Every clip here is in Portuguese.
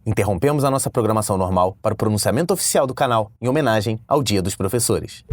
interrompemos a nossa programação normal para o pronunciamento oficial do canal em homenagem ao Dia dos Professores.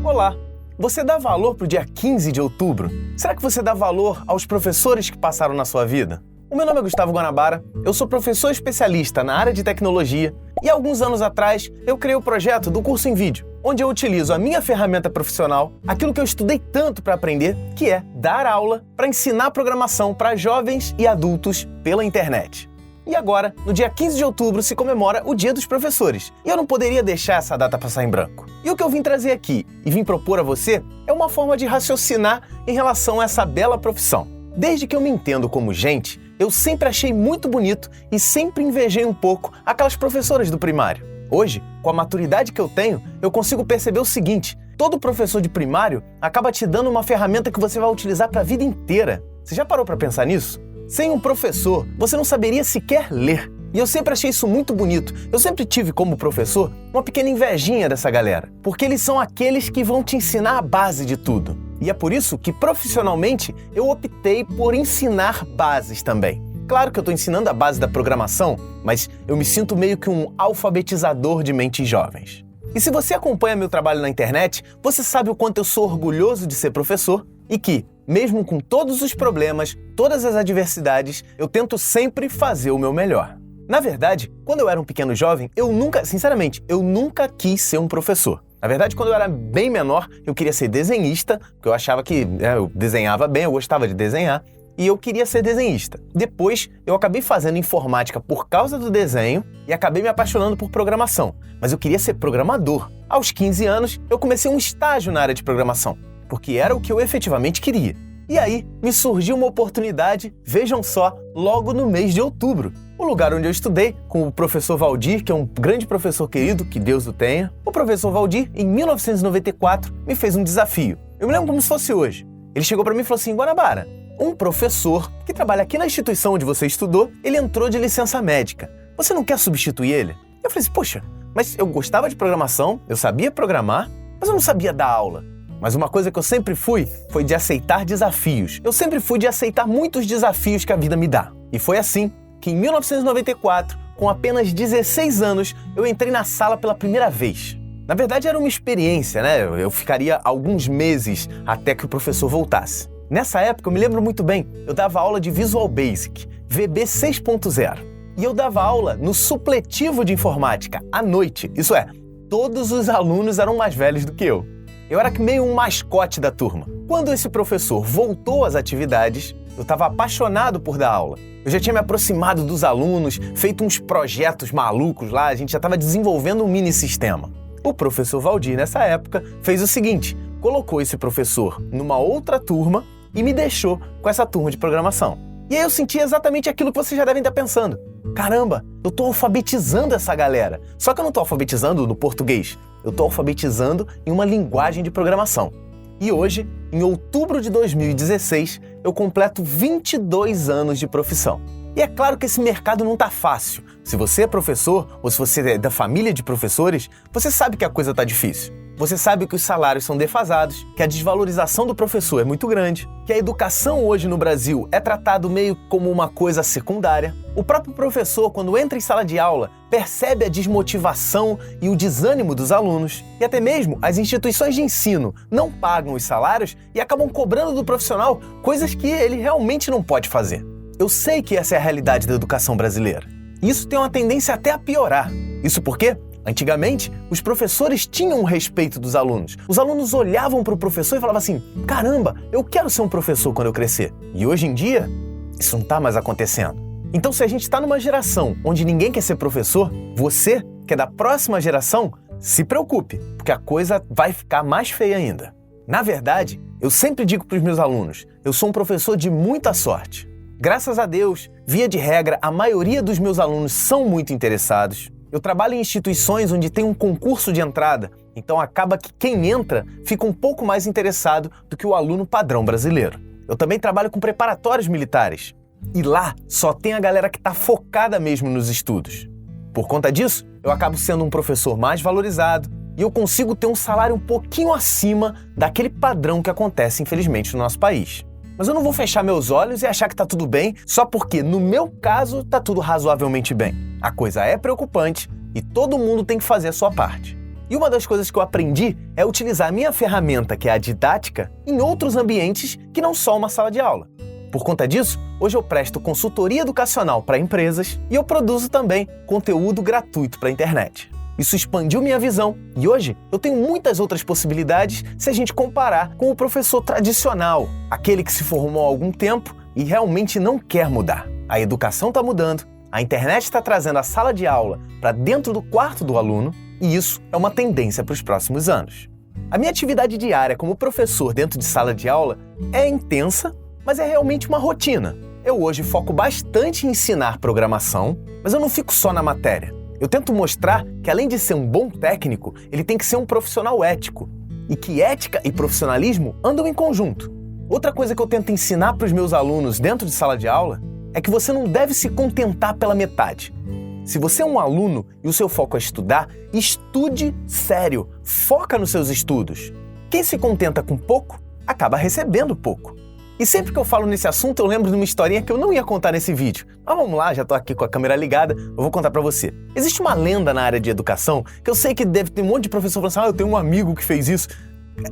Olá! Você dá valor para o dia 15 de outubro? Será que você dá valor aos professores que passaram na sua vida? O meu nome é Gustavo Guanabara, eu sou professor especialista na área de tecnologia e alguns anos atrás eu criei o projeto do Curso em Vídeo, onde eu utilizo a minha ferramenta profissional, aquilo que eu estudei tanto para aprender, que é dar aula para ensinar programação para jovens e adultos pela internet. E agora, no dia 15 de outubro, se comemora o Dia dos Professores. E eu não poderia deixar essa data passar em branco. E o que eu vim trazer aqui e vim propor a você é uma forma de raciocinar em relação a essa bela profissão. Desde que eu me entendo como gente, eu sempre achei muito bonito e sempre invejei um pouco aquelas professoras do primário. Hoje, com a maturidade que eu tenho, eu consigo perceber o seguinte: todo professor de primário acaba te dando uma ferramenta que você vai utilizar para a vida inteira. Você já parou para pensar nisso? Sem um professor, você não saberia sequer ler. E eu sempre achei isso muito bonito. Eu sempre tive como professor uma pequena invejinha dessa galera, porque eles são aqueles que vão te ensinar a base de tudo. E é por isso que profissionalmente eu optei por ensinar bases também. Claro que eu estou ensinando a base da programação, mas eu me sinto meio que um alfabetizador de mentes jovens. E se você acompanha meu trabalho na internet, você sabe o quanto eu sou orgulhoso de ser professor e que, mesmo com todos os problemas, todas as adversidades, eu tento sempre fazer o meu melhor. Na verdade, quando eu era um pequeno jovem, eu nunca quis ser um professor. Na verdade, quando eu era bem menor, eu queria ser desenhista, porque eu achava que eu desenhava bem, eu gostava de desenhar, e eu queria ser desenhista. Depois, eu acabei fazendo informática por causa do desenho e acabei me apaixonando por programação, mas eu queria ser programador. Aos 15 anos, eu comecei um estágio na área de programação, porque era o que eu efetivamente queria. E aí, me surgiu uma oportunidade, vejam só, logo no mês de outubro. O lugar onde eu estudei, com o professor Valdir, que é um grande professor querido, que Deus o tenha. O professor Valdir, em 1994, me fez um desafio. Eu me lembro como se fosse hoje. Ele chegou para mim e falou assim: Guanabara, um professor que trabalha aqui na instituição onde você estudou, ele entrou de licença médica. Você não quer substituir ele? Eu falei assim: poxa, mas eu gostava de programação, eu sabia programar, mas eu não sabia dar aula. Mas uma coisa que eu sempre fui foi de aceitar desafios. Eu sempre fui de aceitar muitos desafios que a vida me dá. E foi assim que em 1994, com apenas 16 anos, eu entrei na sala pela primeira vez. Na verdade era uma experiência, né? Eu ficaria alguns meses até que o professor voltasse. Nessa época eu me lembro muito bem, eu dava aula de Visual Basic, VB 6.0. E eu dava aula no supletivo de informática, à noite. Isso é, todos os alunos eram mais velhos do que eu. Eu era meio um mascote da turma. Quando esse professor voltou às atividades, eu estava apaixonado por dar aula. Eu já tinha me aproximado dos alunos, feito uns projetos malucos lá, a gente já estava desenvolvendo um mini sistema. O professor Valdir, nessa época, fez o seguinte: colocou esse professor numa outra turma e me deixou com essa turma de programação. E aí eu senti exatamente aquilo que vocês já devem estar pensando. Caramba, eu estou alfabetizando essa galera. Só que eu não estou alfabetizando no português, eu estou alfabetizando em uma linguagem de programação. E hoje, em outubro de 2016, eu completo 22 anos de profissão. E é claro que esse mercado não está fácil. Se você é professor ou se você é da família de professores, você sabe que a coisa está difícil. Você sabe que os salários são defasados, que a desvalorização do professor é muito grande, que a educação hoje no Brasil é tratado meio como uma coisa secundária. O próprio professor, quando entra em sala de aula, percebe a desmotivação e o desânimo dos alunos. E até mesmo as instituições de ensino não pagam os salários e acabam cobrando do profissional coisas que ele realmente não pode fazer. Eu sei que essa é a realidade da educação brasileira. E isso tem uma tendência até a piorar. Isso porque, antigamente, os professores tinham o respeito dos alunos. Os alunos olhavam para o professor e falavam assim: caramba, eu quero ser um professor quando eu crescer. E hoje em dia, isso não está mais acontecendo. Então, se a gente está numa geração onde ninguém quer ser professor, você, que é da próxima geração, se preocupe, porque a coisa vai ficar mais feia ainda. Na verdade, eu sempre digo para os meus alunos, eu sou um professor de muita sorte. Graças a Deus, via de regra, a maioria dos meus alunos são muito interessados. Eu trabalho em instituições onde tem um concurso de entrada, então acaba que quem entra fica um pouco mais interessado do que o aluno padrão brasileiro. Eu também trabalho com preparatórios militares, e lá só tem a galera que está focada mesmo nos estudos. Por conta disso, eu acabo sendo um professor mais valorizado e eu consigo ter um salário um pouquinho acima daquele padrão que acontece, infelizmente, no nosso país. Mas eu não vou fechar meus olhos e achar que tá tudo bem só porque, no meu caso, tá tudo razoavelmente bem. A coisa é preocupante e todo mundo tem que fazer a sua parte. E uma das coisas que eu aprendi é utilizar a minha ferramenta, que é a didática, em outros ambientes que não só uma sala de aula. Por conta disso, hoje eu presto consultoria educacional para empresas e eu produzo também conteúdo gratuito para a internet. Isso expandiu minha visão e hoje eu tenho muitas outras possibilidades se a gente comparar com o professor tradicional, aquele que se formou há algum tempo e realmente não quer mudar. A educação está mudando, a internet está trazendo a sala de aula para dentro do quarto do aluno e isso é uma tendência para os próximos anos. A minha atividade diária como professor dentro de sala de aula é intensa, mas é realmente uma rotina. Eu hoje foco bastante em ensinar programação, mas eu não fico só na matéria. Eu tento mostrar que, além de ser um bom técnico, ele tem que ser um profissional ético e que ética e profissionalismo andam em conjunto. Outra coisa que eu tento ensinar para os meus alunos dentro de sala de aula é que você não deve se contentar pela metade. Se você é um aluno e o seu foco é estudar, estude sério, foca nos seus estudos. Quem se contenta com pouco, acaba recebendo pouco. E sempre que eu falo nesse assunto, eu lembro de uma historinha que eu não ia contar nesse vídeo. Mas vamos lá, já tô aqui com a câmera ligada, eu vou contar pra você. Existe uma lenda na área de educação, que eu sei que deve ter um monte de professor falando assim, eu tenho um amigo que fez isso.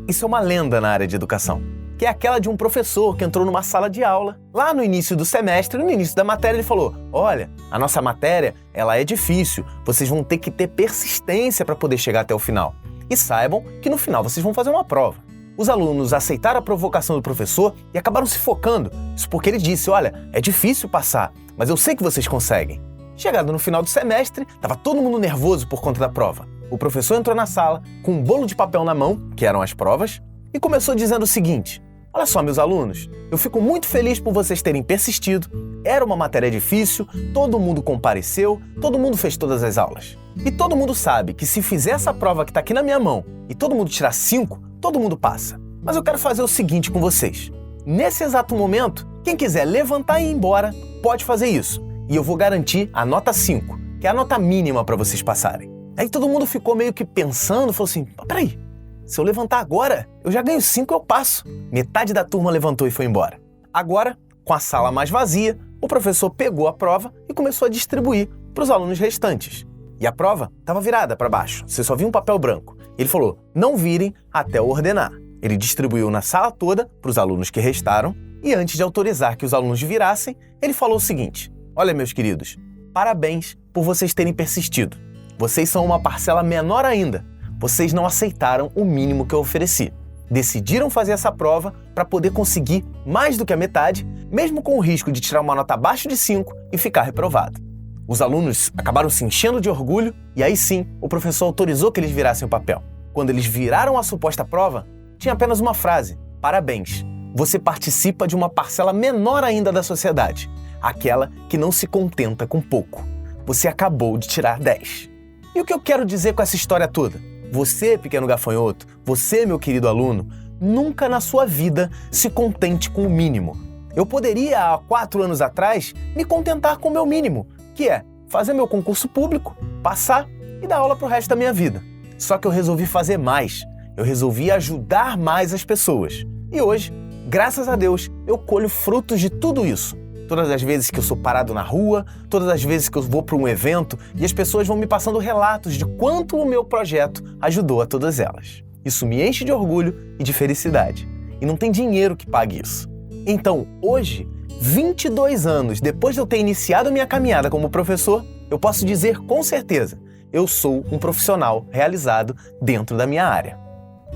Isso é uma lenda na área de educação, que é aquela de um professor que entrou numa sala de aula, lá no início do semestre, no início da matéria, ele falou, olha, a nossa matéria, ela é difícil, vocês vão ter que ter persistência para poder chegar até o final. E saibam que no final vocês vão fazer uma prova. Os alunos aceitaram a provocação do professor e acabaram se focando. Isso porque ele disse, olha, é difícil passar, mas eu sei que vocês conseguem. Chegado no final do semestre, estava todo mundo nervoso por conta da prova. O professor entrou na sala com um bolo de papel na mão, que eram as provas, e começou dizendo o seguinte, olha só, meus alunos, eu fico muito feliz por vocês terem persistido, era uma matéria difícil, todo mundo compareceu, todo mundo fez todas as aulas. E todo mundo sabe que se fizer essa prova que está aqui na minha mão e todo mundo tirar 5, todo mundo passa. Mas eu quero fazer o seguinte com vocês. Nesse exato momento, quem quiser levantar e ir embora, pode fazer isso. E eu vou garantir a nota 5, que é a nota mínima para vocês passarem. Aí todo mundo ficou meio que pensando, falou assim, peraí, se eu levantar agora, eu já ganho 5 e eu passo. Metade da turma levantou e foi embora. Agora, com a sala mais vazia, o professor pegou a prova e começou a distribuir para os alunos restantes. E a prova estava virada para baixo, você só via um papel branco. Ele falou, não virem até eu ordenar. Ele distribuiu na sala toda para os alunos que restaram e antes de autorizar que os alunos virassem, ele falou o seguinte, olha meus queridos, parabéns por vocês terem persistido. Vocês são uma parcela menor ainda. Vocês não aceitaram o mínimo que eu ofereci. Decidiram fazer essa prova para poder conseguir mais do que a metade, mesmo com o risco de tirar uma nota abaixo de 5 e ficar reprovado. Os alunos acabaram se enchendo de orgulho e aí sim o professor autorizou que eles virassem o papel. Quando eles viraram a suposta prova, tinha apenas uma frase, parabéns, você participa de uma parcela menor ainda da sociedade, aquela que não se contenta com pouco. Você acabou de tirar 10. E o que eu quero dizer com essa história toda? Você, pequeno gafanhoto, você, meu querido aluno, nunca na sua vida se contente com o mínimo. Eu poderia, há 4 anos atrás, me contentar com o meu mínimo, que é fazer meu concurso público, passar e dar aula pro resto da minha vida. Só que eu resolvi fazer mais. Eu resolvi ajudar mais as pessoas. E hoje, graças a Deus, eu colho frutos de tudo isso. Todas as vezes que eu sou parado na rua, todas as vezes que eu vou para um evento e as pessoas vão me passando relatos de quanto o meu projeto ajudou a todas elas. Isso me enche de orgulho e de felicidade. E não tem dinheiro que pague isso. Então, hoje, 22 anos depois de eu ter iniciado a minha caminhada como professor, eu posso dizer com certeza, eu sou um profissional realizado dentro da minha área.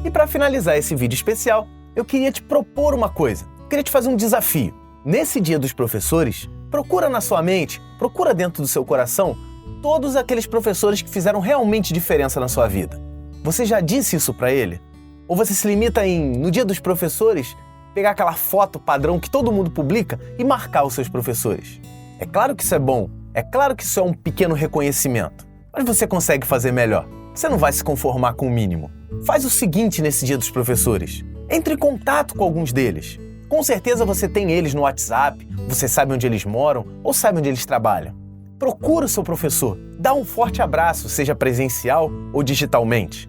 E para finalizar esse vídeo especial, eu queria te propor uma coisa. Eu queria te fazer um desafio. Nesse Dia dos Professores, procura na sua mente, procura dentro do seu coração todos aqueles professores que fizeram realmente diferença na sua vida. Você já disse isso para ele? Ou você se limita em, no Dia dos Professores, pegar aquela foto padrão que todo mundo publica e marcar os seus professores? É claro que isso é bom, é claro que isso é um pequeno reconhecimento, mas você consegue fazer melhor. Você não vai se conformar com o mínimo. Faz o seguinte nesse Dia dos Professores. Entre em contato com alguns deles. Com certeza você tem eles no WhatsApp, você sabe onde eles moram ou sabe onde eles trabalham. Procura o seu professor, dá um forte abraço, seja presencial ou digitalmente.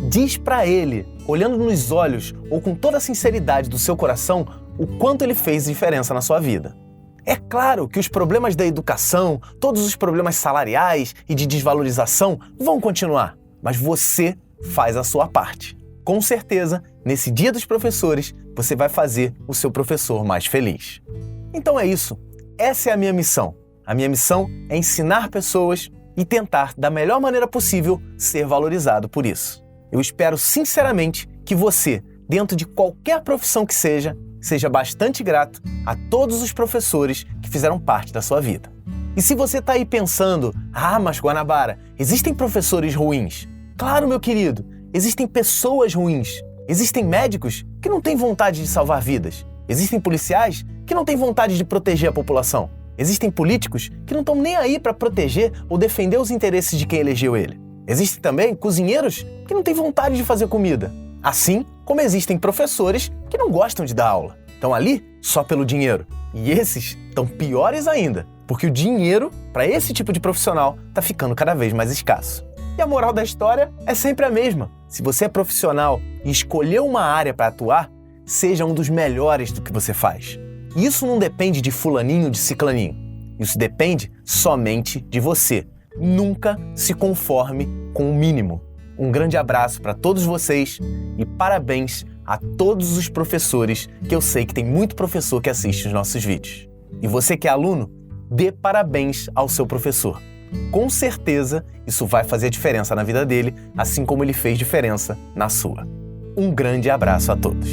diz pra ele, olhando nos olhos ou com toda a sinceridade do seu coração, o quanto ele fez diferença na sua vida. É claro que os problemas da educação, todos os problemas salariais e de desvalorização vão continuar, mas você faz a sua parte. Com certeza, nesse Dia dos Professores, você vai fazer o seu professor mais feliz. Então é isso. Essa é a minha missão. A minha missão é ensinar pessoas e tentar, da melhor maneira possível, ser valorizado por isso. Eu espero sinceramente que você, dentro de qualquer profissão que seja bastante grato a todos os professores que fizeram parte da sua vida. E se você está aí pensando, mas Guanabara, existem professores ruins? Claro, meu querido, existem pessoas ruins. Existem médicos que não têm vontade de salvar vidas. Existem policiais que não têm vontade de proteger a população. Existem políticos que não estão nem aí para proteger ou defender os interesses de quem elegeu ele. Existem também cozinheiros que não têm vontade de fazer comida. Assim como existem professores que não gostam de dar aula. Estão ali só pelo dinheiro. E esses estão piores ainda, porque o dinheiro para esse tipo de profissional está ficando cada vez mais escasso. E a moral da história é sempre a mesma. Se você é profissional e escolheu uma área para atuar, seja um dos melhores do que você faz. E isso não depende de fulaninho, de ciclaninho. Isso depende somente de você. Nunca se conforme com o mínimo. Um grande abraço para todos vocês e parabéns a todos os professores, que eu sei que tem muito professor que assiste os nossos vídeos. E você que é aluno, dê parabéns ao seu professor. Com certeza, isso vai fazer diferença na vida dele, assim como ele fez diferença na sua. Um grande abraço a todos.